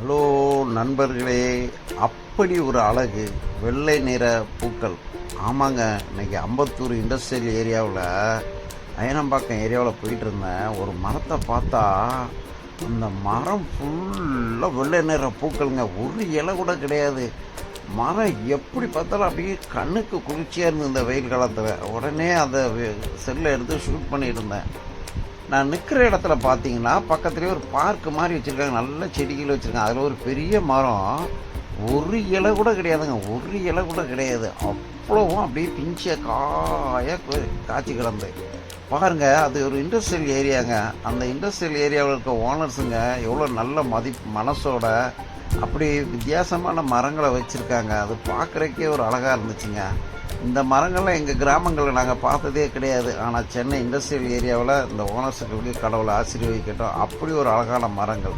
Hello நண்பர்களே, அப்படி ஒரு அழகு வெள்ளை நிற பூக்கள். ஆமாங்க, இன்னைக்கு அம்பத்தூர் இண்டஸ்ட்ரியல் ஏரியாவில் அயனம்பாக்கம் ஏரியாவில் போயிட்டு இருந்தேன். ஒரு மரத்தை பார்த்தா அந்த மரம் ஃபுல்லாக வெள்ளை நிற பூக்கள்ங்க. ஒரு இலை கூட கிடையாது. மரம் எப்படி பார்த்தாலும் அப்படியே கண்ணுக்கு குளிர்ச்சியாக இருந்தது இந்த வெயில் காலத்தில். உடனே அதை செல்லை எடுத்து ஷூட் பண்ணிட்டு இருந்தேன். நான் நிற்கிற இடத்துல பார்த்தீங்கன்னா பக்கத்துலேயே ஒரு பார்க் மாதிரி வச்சுருக்காங்க. நல்ல செடிகள் வச்சுருக்காங்க. அதில் ஒரு பெரிய மரம், ஒரு இலை கூட கிடையாதுங்க. ஒரு இலை கூட கிடையாது. அவ்வளவும் அப்படியே பிஞ்ச காய்ச்சி கிடந்து பாருங்க. அது ஒரு இண்டஸ்ட்ரியல் ஏரியாங்க. அந்த இண்டஸ்ட்ரியல் ஏரியாவில் இருக்க ஓனர்ஸுங்க எவ்வளோ நல்ல மனசோட அப்படி வித்தியாசமான மரங்களை வச்சுருக்காங்க. அது பார்க்குறக்கே ஒரு அழகாக இருந்துச்சுங்க. இந்த மரங்கள்லாம் எங்கள் கிராமங்களில் நாங்கள் பார்த்ததே கிடையாது. ஆனால் சென்னை இண்டஸ்ட்ரியல் ஏரியாவில் இந்த ஓனர்ஸுகளுக்கு கடவுளை ஆசீர்வதிக்கட்டும். அப்படி ஒரு அழகான மரங்கள்.